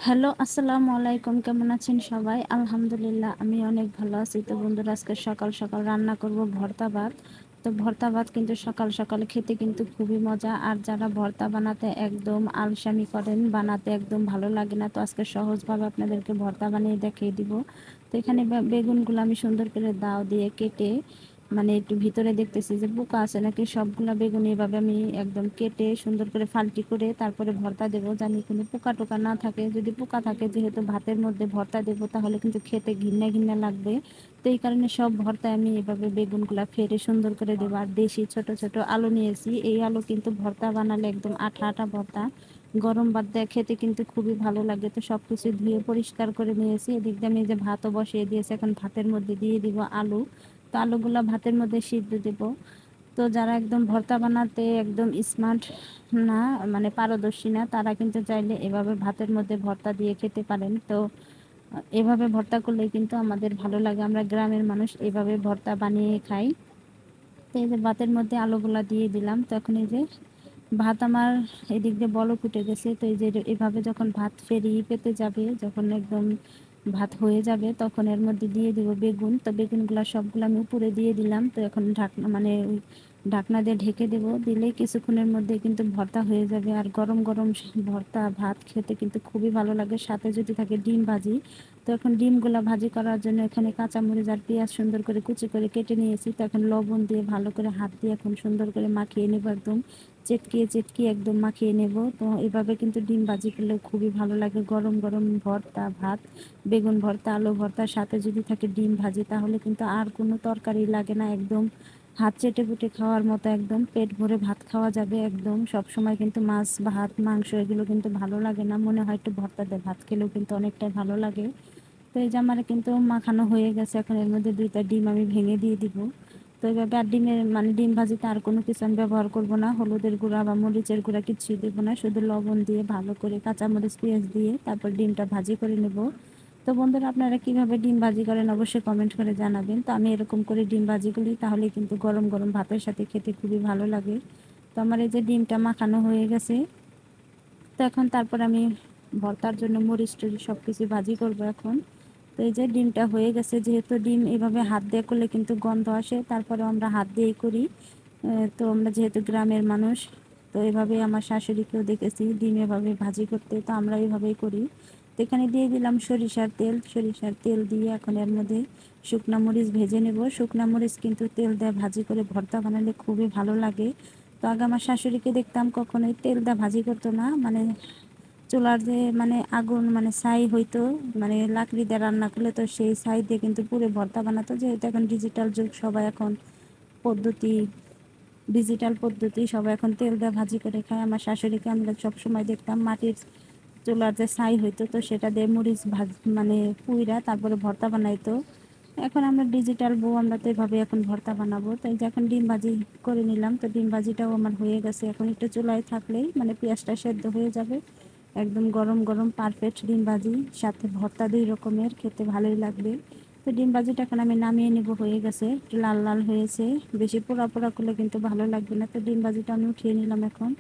Hello, আসসালামু আলাইকুম। কেমন আছেন সবাই? আলহামদুলিল্লাহ আমি অনেক ভালো আছি। তো বন্ধুরা, আজকে সকাল সকাল রান্না করব ভর্তা ভাত। তো ভর্তা ভাত কিন্তু সকাল সকাল খেতে কিন্তু খুবই মজা। আর যারা ভর্তা বানাতে একদম আলসামি করেন, বানাতে একদম ভালো লাগে না, তো আজকে সহজভাবে আপনাদেরকে ভর্তা বানিয়ে দেখিয়ে দিব। তো এখানে বেগুনগুলো আমি সুন্দর করে দাও দিয়ে কেটে, মানে একটু ভিতরে দেখতেছি যে পোকা আছে নাকি, সবগুলা বেগুন এভাবে আমি একদম কেটে সুন্দর করে ফাল্টি করে তারপরে ভর্তা দেবো, জানি কোনো পোকা টোকা না থাকে। যদি পোকা থাকে, যেহেতু ভাতের মধ্যে ভর্তা দেবো, তাহলে কিন্তু খেতে ঘিন্না ঘিন্না লাগবে। তো এই কারণে সব ভর্তা আমি এভাবে বেগুনগুলা ফেটে সুন্দর করে দেবো। আর দেশি ছোট ছোট আলু নিয়েছি, এই আলু কিন্তু ভর্তা বানালে একদম আঠা আঠা ভর্তা, গরম ভাত দিয়ে খেতে কিন্তু খুবই ভালো লাগে। তো সবকিছু ধুয়ে পরিষ্কার করে নিয়েছি। এদিক দিয়ে আমি এই যে ভাতও বসিয়ে দিয়েছি, এখন ভাতের মধ্যে দিয়ে দিব আলু। তো আলুগুলা ভাতের মধ্যে সিদ্ধ দেব। তো যারা একদম ভর্তা বানাতে একদম স্মার্ট না, মানে পারদর্শী না, তারা কিন্তু চাইলে এভাবে ভাতের মধ্যে ভর্তা দিয়ে খেতে পারেন। তো এভাবে ভর্তা করলে কিন্তু আমাদের ভালো লাগে, আমরা গ্রামের মানুষ এভাবে ভর্তা বানিয়ে খাই। তো এই যে ভাতের মধ্যে আলুগুলা দিয়ে দিলাম। তো এখন এই যে ভাত আমার এদিক দিয়ে বলক উঠে গেছে। তো এই যে এভাবে যখন ভাত পেতে যাবে, যখন একদম ভাত হয়ে যাবে, তখন এর মধ্যে দিয়ে দিব বেগুন। তো বেগুনগুলা সবগুলো আমি উপরে দিয়ে দিলাম। তো এখন ঢাকনা, মানে ওই ঢাকনা দিয়ে ঢেকে দেব। দিলে কিছুক্ষণের মধ্যে কিন্তু ভর্তা হয়ে যাবে। আর গরম গরম ভর্তা ভাত খেতে কিন্তু খুবই ভালো লাগে, সাথে যদি থাকে ডিম ভাজি। তো এখন ডিমগুলা ভাজি করার জন্য এখানে কাঁচামরিচ আর পেঁয়াজ সুন্দর করে কুচি করে কেটে নিয়েছি। তো এখন লবণ দিয়ে ভালো করে হাত দিয়ে এখন সুন্দর করে মাখিয়ে নেব, একদম চেটকিয়ে চেটকিয়ে একদম মাখিয়ে নেব। তো এভাবে কিন্তু ডিম ভাজি করলে খুবই ভালো লাগে, গরম গরম ভর্তা ভাত, বেগুন ভর্তা আলু ভর্তার সাথে যদি থাকে ডিম ভাজি, তাহলে কিন্তু আর কোনো তরকারি লাগে না। একদম হাত চেটে পুটে খাওয়ার মতো, একদম পেট ভরে ভাত খাওয়া যাবে। একদম সব সময় কিন্তু মাছ ভাত মাংস এগুলো কিন্তু ভালো লাগে না, মনে হয় একটু ভর্তা দিয়ে ভাত খেলেও কিন্তু অনেকটাই ভালো লাগে। তো এই যে আমার কিন্তু মাখানো হয়ে গেছে, এখন এর মধ্যে দুইটা ডিম আমি ভেঙে দিয়ে দিব। তো এইভাবে আর ডিমের, মানে ডিম ভাজিতে আর কোনো কিছু আমি ব্যবহার করব না, হলুদের গুঁড়া বা মরিচের গুঁড়া কিছুই দেবো না, শুধু লবণ দিয়ে ভালো করে কাঁচামরিচ পেঁয়াজ দিয়ে তারপর ডিমটা ভাজি করে নেব। তো বন্ধুরা, আপনারা কিভাবে ডিম ভাজি করেন অবশ্যই কমেন্ট করে জানাবেন। তো আমি এরকম করে ডিম ভাজি করি, তাহলে কিন্তু গরম গরম ভাতের সাথে খেতে খুবই ভালো লাগে। তো আমার এই যে ডিমটা মাখানো হয়ে গেছে। তো এখন তারপর আমি ভর্তার জন্য মরিচ টরিচ সব কিছু ভাজি করব এখন। তো এই যে ডিমটা হয়ে গেছে, যেহেতু ডিম এভাবে হাত দিয়ে করলে কিন্তু গন্ধ আসে, তারপরে আমরা হাত দিয়েই করি। তো আমরা যেহেতু গ্রামের মানুষ, তো এভাবে আমার শাশুড়িকেও দেখেছি ডিম এভাবে ভাজি করতে, তো আমরা এভাবেই করি। তো এখানে দিয়ে দিলাম সরিষার তেল। সরিষার তেল দিয়ে এখন এর মধ্যে শুকনা মরিচ ভেজে নেব। শুকনা মরিচ কিন্তু তেল দিয়ে ভাজি করে ভর্তা বানালে খুবই ভালো লাগে। তো আগে আমার শাশুড়িকে দেখতাম কখনোই তেল দিয়ে ভাজি করতো না, মানে চুলার যে মানে আগুন, মানে ছাই হইতো, মানে লাকড়ি দিয়ে রান্না করলে তো সেই ছাই দিয়ে কিন্তু পুরো ভর্তা বানাতো। যেহেতু এখন ডিজিটাল যুগ, সবাই এখন পদ্ধতি, ডিজিটাল পদ্ধতি, সবাই এখন তেল দিয়ে ভাজি করে খায়। আমার শাশুড়িকে আমরা সবসময় দেখতাম মাটির চুলার যে ছাই হইতো, তো সেটা দিয়ে মরিচ মানে পুইরা তারপরে ভর্তা বানাইতো। এখন আমরা ডিজিটাল বউ, আমরা তো এভাবে এখন ভর্তা বানাবো। তাই যে এখন ডিম ভাজি করে নিলাম। তো ডিম ভাজিটাও আমার হয়ে গেছে, এখন একটু চুলায় থাকলেই মানে পেঁয়াজটা সেদ্ধ হয়ে যাবে। একদম গরম গরম পারফেক্ট ডিম ভাজি, সাথে ভর্তা দুই রকমের, খেতে ভালোই লাগবে। তো ডিম ভাজিটা এখন আমি নামিয়ে নিব, হয়ে গেছে, একটু লাল লাল হয়েছে। বেশি পোড়া পোড়া করলে কিন্তু ভালো লাগবে না। তো ডিম ভাজিটা আমি উঠিয়ে নিলাম এখন।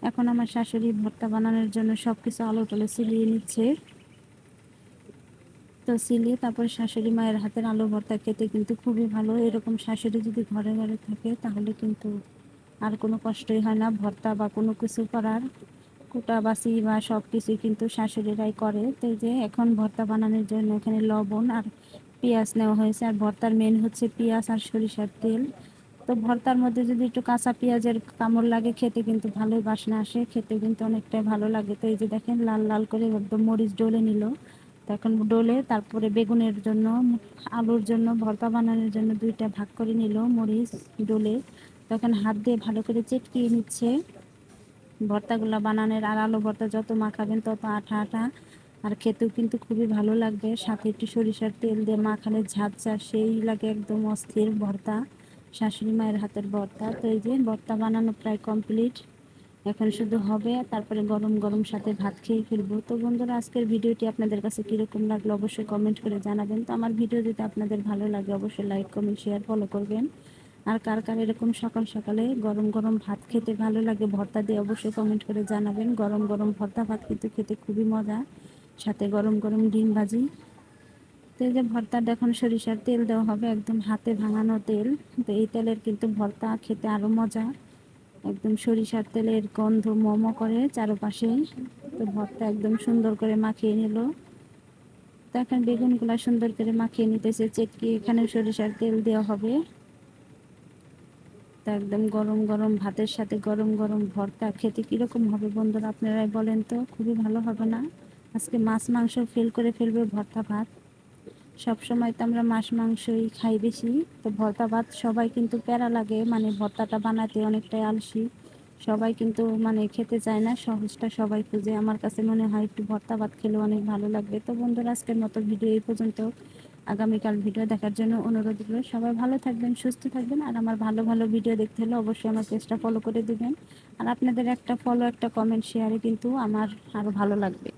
এখন আমার শাশুড়ি ভর্তা বানানোর জন্য সব কিছু আলু টালু ছিলিয়ে নিচ্ছে। তো ছিলিয়ে তারপর শাশুড়ি মায়ের হাতের আলু ভর্তা খেতে কিন্তু খুবই ভালো। এরকম শাশুড়ি যদি ঘরে ঘরে থাকে, তাহলে কিন্তু আর কোনো কষ্টই হয় না ভর্তা বা কোনো কিছু করার। কুটা বাছি বা সব কিছুই কিন্তু শাশুড়িরাই করে। তো এই যে এখন ভর্তা বানানোর জন্য এখানে লবণ আর পেঁয়াজ নেওয়া হয়েছে। আর ভর্তার মেন হচ্ছে পেঁয়াজ আর সরিষার তেল। তো ভর্তার মধ্যে যদি একটু কাঁচা পেঁয়াজের কামড় লাগে, খেতে কিন্তু ভালোই বাসনা আসে, খেতে কিন্তু অনেকটাই ভালো লাগে। তো এই যে দেখেন লাল লাল করে একদম মরিচ ডলে নিল। তো এখন ডলে তারপরে বেগুনের জন্য, আলুর জন্য, ভর্তা বানানোর জন্য দুইটা ভাগ করে নিল মরিচ ডলে। তখন হাত দিয়ে ভালো করে চেটকিয়ে নিচ্ছে ভর্তাগুলো বানানোর। আর আলু ভর্তা যত মাখাবেন তত আঠা আঠা, আর খেতেও কিন্তু খুবই ভালো লাগবে। সাথে একটু সরিষার তেল দিয়ে মাখালে ঝাঁঝা সেই লাগে, একদম অস্থির ভর্তা, শাশুড়ি মায়ের হাতের ভর্তা। তো এই যে ভর্তা বানানো প্রায় কমপ্লিট, এখন শুধু হবে, তারপরে গরম গরম সাথে ভাত খেয়ে ফেলবো। তো বন্ধুরা, আজকের ভিডিওটি আপনাদের কাছে কীরকম লাগলো অবশ্যই কমেন্ট করে জানাবেন। তো আমার ভিডিও যদি আপনাদের ভালো লাগে, অবশ্যই লাইক কমেন্ট শেয়ার ফলো করবেন। আর কার কার এরকম সকাল সকালে গরম গরম ভাত খেতে ভালো লাগে ভর্তা দিয়ে, অবশ্যই কমেন্ট করে জানাবেন। গরম গরম ভর্তা ভাত কিন্তু খেতে খুবই মজা। সাথে গরম গরম ডিম ভাজি। তো এই যে ভর্তাটা এখন সরিষার তেল দেওয়া হবে, একদম হাতে ভাঙানো তেল। তো এই তেলের কিন্তু ভর্তা খেতে আরও মজা, একদম সরিষার তেলের গন্ধ মোমো করে চারপাশে। তো ভর্তা একদম সুন্দর করে মাখিয়ে নিল। তো এখন বেগুনগুলা সুন্দর করে মাখিয়ে নিতেছে চেটকি, এখানে সরিষার তেল দেওয়া হবে। তো একদম গরম গরম ভাতের সাথে গরম গরম ভর্তা খেতে কীরকম হবে বন্ধুরা, আপনারাই বলেন তো? খুবই ভালো হবে না? আজকে মাছ মাংস ফেল করে ফেলবে ভর্তা ভাত। সব সময় তো আমরা মাছ মাংসই খাই বেশি। তো ভর্তা ভাত সবাই কিন্তু প্যারা লাগে, মানে ভর্তাটা বানাতে অনেকটাই আলসি। সবাই কিন্তু মানে খেতে চায় না, সহজটা সবাই খুঁজে। আমার কাছে মনে হয় একটু ভর্তা ভাত খেলে অনেক ভালো লাগবে। তো বন্ধুরা, আজকের মতো ভিডিও এই পর্যন্ত। আগামীকাল ভিডিও দেখার জন্য অনুরোধ রইল। সবাই ভালো থাকবেন, সুস্থ থাকবেন। আর আমার ভালো ভালো ভিডিও দেখতে হলে অবশ্যই আমার পেজটা ফলো করে দিবেন। আর আপনাদের একটা ফলো, একটা কমেন্ট, শেয়ারে কিন্তু আমার আরও ভালো লাগবে।